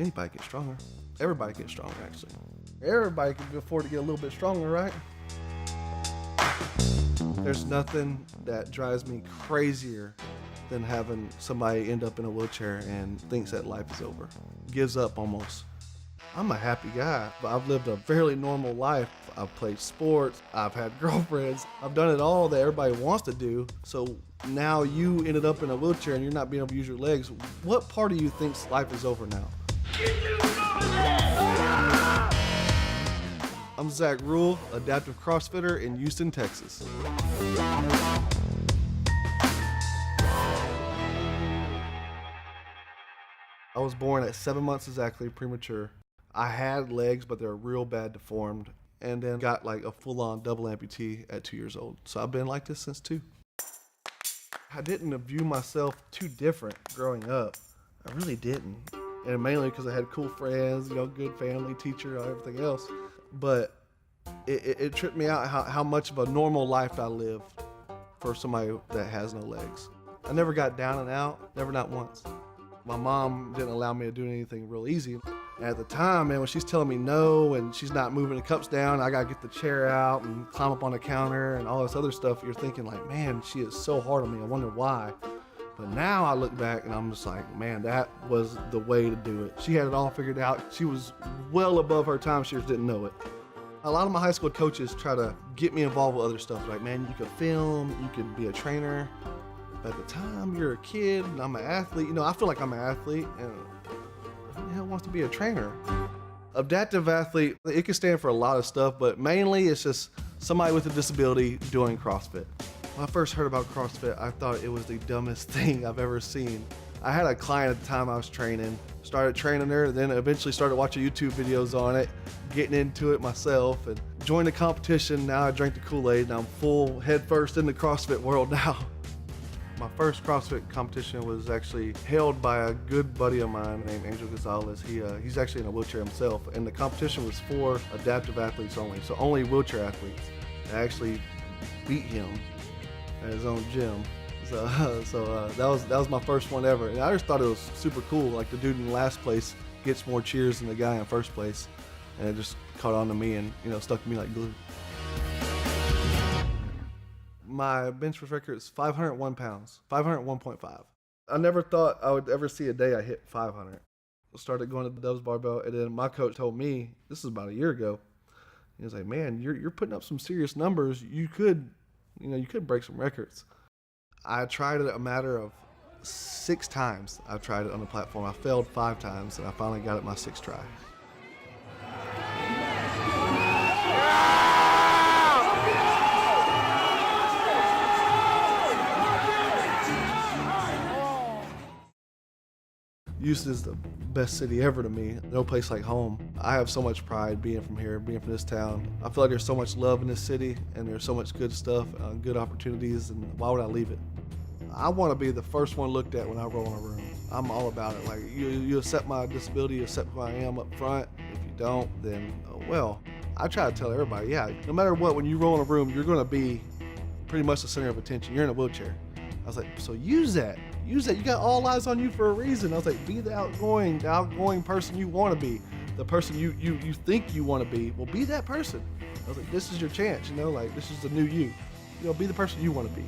Anybody gets stronger. Everybody gets stronger, actually. Everybody can afford to get a little bit stronger, right? There's nothing that drives me crazier than having somebody end up in a wheelchair and thinks that life is over. Gives up almost. I'm a happy guy, but I've lived a fairly normal life. I've played sports, I've had girlfriends, I've done it all that everybody wants to do. So now you ended up in a wheelchair and you're not being able to use your legs. What part of you thinks life is over now? I'm Zack Ruhl, adaptive CrossFitter in Houston, Texas. I was born at 7 months exactly, premature. I had legs, but they were real bad deformed, and then got like a full-on double amputee at 2 years old. So I've been like this since 2. I didn't view myself too different growing up. I really didn't. And mainly because I had cool friends, good family, teacher, everything else. But it tripped me out how much of a normal life I lived for somebody that has no legs. I never got down and out, never not once. My mom didn't allow me to do anything real easy. And at the time, man, when she's telling me no and she's not moving the cups down, I gotta get the chair out and climb up on the counter and all this other stuff, you're thinking like, man, she is so hard on me, I wonder why. But now I look back and I'm just like, man, that was the way to do it. She had it all figured out. She was well above her time, she just didn't know it. A lot of my high school coaches try to get me involved with other stuff. Like, man, you could film, you could be a trainer. At the time, you're a kid, and I'm an athlete. I feel like I'm an athlete, and who the hell wants to be a trainer? Adaptive athlete, it can stand for a lot of stuff, but mainly it's just somebody with a disability doing CrossFit. When I first heard about CrossFit, I thought it was the dumbest thing I've ever seen. I had a client at the time I was training, started training her, then eventually started watching YouTube videos on it, getting into it myself, and joined the competition. Now I drank the Kool-Aid, and I'm full head first in the CrossFit world now. My first CrossFit competition was actually held by a good buddy of mine named Angel Gonzalez. He's actually in a wheelchair himself, and the competition was for adaptive athletes only, so only wheelchair athletes. I actually beat him at his own gym. So that was my first one ever, and I just thought it was super cool. Like, the dude in last place gets more cheers than the guy in first place, and it just caught on to me and stuck to me like glue. My bench press record is 501 pounds, 501.5. I never thought I would ever see a day I hit 500. I started going to the Dubs barbell, and then my coach told me, this is about a year ago, he was like, man, you're putting up some serious numbers. You could break some records. I tried it a matter of 6 times. I've tried it on the platform. I failed 5 times, and I finally got it my 6th try. Houston is the best city ever to me. No place like home. I have so much pride being from here, being from this town. I feel like there's so much love in this city, and there's so much good stuff, good opportunities, and why would I leave it? I want to be the first one looked at when I roll in a room. I'm all about it. Like, you accept my disability, you accept who I am up front. If you don't, then, well, I try to tell everybody, yeah, no matter what, when you roll in a room, you're going to be pretty much the center of attention. You're in a wheelchair. I was like, so use that. Use that. You got all eyes on you for a reason. I was like, be the outgoing person you want to be, the person you think you want to be. Well, be that person. I was like, this is your chance, like, this is the new you. Be the person you want to be.